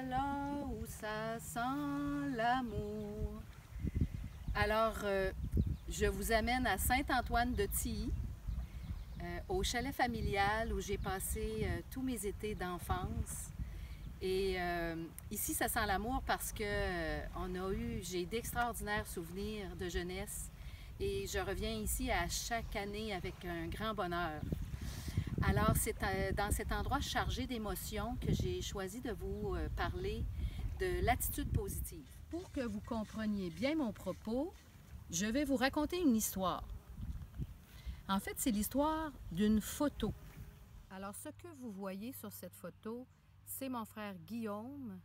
là où ça sent l'amour. Alors, je vous amène à Saint-Antoine-de-Tilly, au chalet familial où j'ai passé tous mes étés d'enfance. Et ici, ça sent l'amour parce que j'ai d'extraordinaires souvenirs de jeunesse et je reviens ici à chaque année avec un grand bonheur. Alors, c'est dans cet endroit chargé d'émotions que j'ai choisi de vous parler de l'attitude positive. Pour que vous compreniez bien mon propos, je vais vous raconter une histoire. En fait, c'est l'histoire d'une photo. Alors, ce que vous voyez sur cette photo, c'est mon frère Guillaume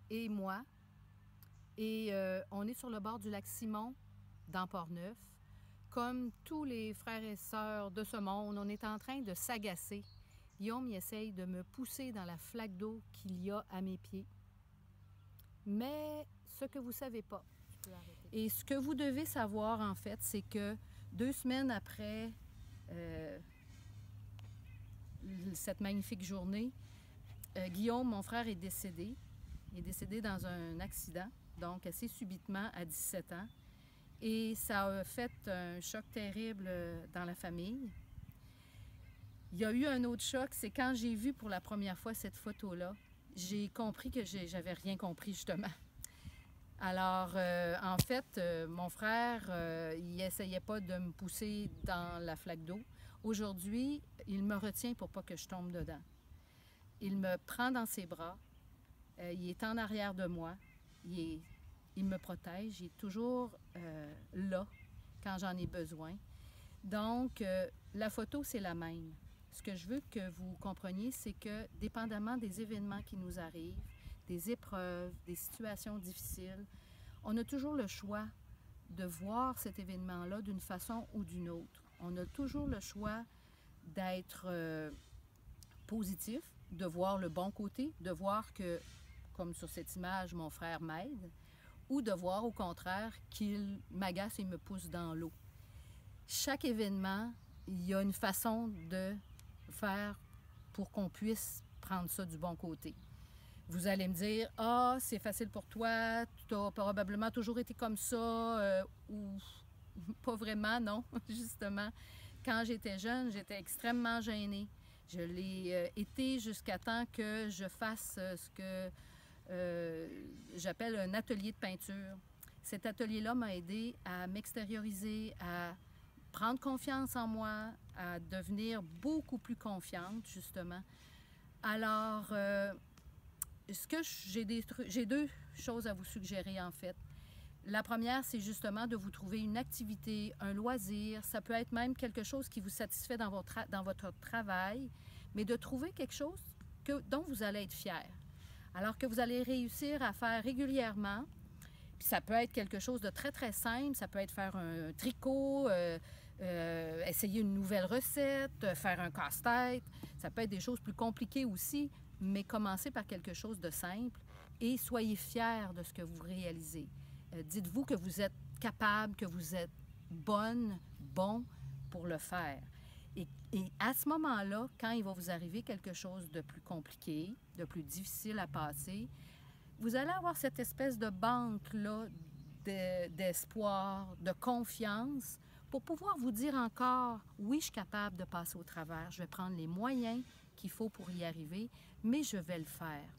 et moi. Et on est sur le bord du lac Simon, dans Port-Neuf. Comme tous les frères et sœurs de ce monde, on est en train de s'agacer. Guillaume, il essaye de me pousser dans la flaque d'eau qu'il y a à mes pieds. Mais ce que vous ne savez pas, et ce que vous devez savoir, en fait, c'est que 2 semaines après cette magnifique journée, Guillaume, mon frère, est décédé. Il est décédé dans un accident, donc assez subitement, à 17 ans. Et ça a fait un choc terrible dans la famille. Il y a eu un autre choc, c'est quand j'ai vu pour la première fois cette photo-là, j'ai compris que j'avais rien compris, justement. Alors, en fait, mon frère, il essayait pas de me pousser dans la flaque d'eau. Aujourd'hui, il me retient pour pas que je tombe dedans. Il me prend dans ses bras, il est en arrière de moi, il me protège, il est toujours là quand j'en ai besoin. Donc, la photo, c'est la même. Ce que je veux que vous compreniez, c'est que dépendamment des événements qui nous arrivent, des épreuves, des situations difficiles, on a toujours le choix de voir cet événement-là d'une façon ou d'une autre. On a toujours le choix d'être positif, de voir le bon côté, de voir que, comme sur cette image, mon frère m'aide, ou de voir au contraire qu'il m'agace et me pousse dans l'eau. Chaque événement, il y a une façon de faire pour qu'on puisse prendre ça du bon côté. Vous allez me dire, « Ah, c'est facile pour toi, tu as probablement toujours été comme ça, ou pas vraiment, non, justement. Quand j'étais jeune, j'étais extrêmement gênée. Je l'ai été jusqu'à temps que je fasse ce que j'appelle un atelier de peinture. Cet atelier-là m'a aidé à m'extérioriser, à prendre confiance en moi, à devenir beaucoup plus confiante, justement. Alors, j'ai 2 choses à vous suggérer, en fait. La première, c'est justement de vous trouver une activité, un loisir. Ça peut être même quelque chose qui vous satisfait dans votre travail, mais de trouver quelque chose dont vous allez être fier. Alors que vous allez réussir à faire régulièrement. Puis ça peut être quelque chose de très, très simple. Ça peut être faire un tricot, essayer une nouvelle recette, faire un casse-tête. Ça peut être des choses plus compliquées aussi, mais commencez par quelque chose de simple et soyez fiers de ce que vous réalisez. Dites-vous que vous êtes capable, que vous êtes bon pour le faire. Et à ce moment-là, quand il va vous arriver quelque chose de plus compliqué, de plus difficile à passer, vous allez avoir cette espèce de banque-là d'espoir, de confiance, pour pouvoir vous dire encore, oui, je suis capable de passer au travers, je vais prendre les moyens qu'il faut pour y arriver, mais je vais le faire.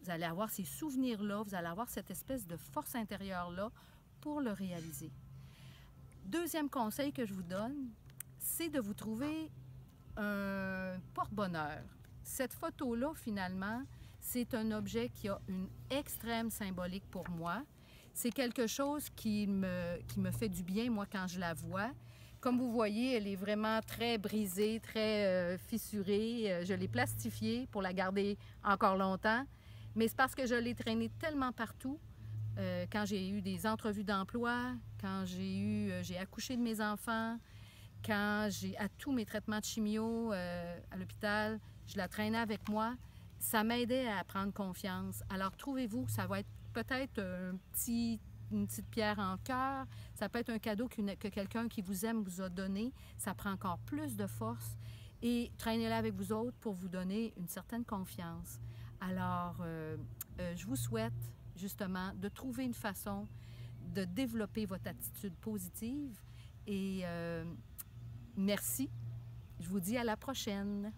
Vous allez avoir ces souvenirs-là, vous allez avoir cette espèce de force intérieure-là pour le réaliser. Deuxième conseil que je vous donne, c'est de vous trouver un porte-bonheur. Cette photo-là, finalement, c'est un objet qui a une extrême symbolique pour moi. C'est quelque chose qui me fait du bien, moi, quand je la vois. Comme vous voyez, elle est vraiment très brisée, très fissurée. Je l'ai plastifiée pour la garder encore longtemps. Mais c'est parce que je l'ai traînée tellement partout. Quand j'ai eu des entrevues d'emploi, quand j'ai accouché de mes enfants, quand à tous mes traitements de chimio à l'hôpital, je la traînais avec moi. Ça m'aidait à prendre confiance. Alors, trouvez-vous, ça va être peut-être une petite pierre en cœur, ça peut être un cadeau que quelqu'un qui vous aime vous a donné. Ça prend encore plus de force et traînez-la avec vous autres pour vous donner une certaine confiance. Alors, je vous souhaite justement de trouver une façon de développer votre attitude positive et merci. Je vous dis à la prochaine.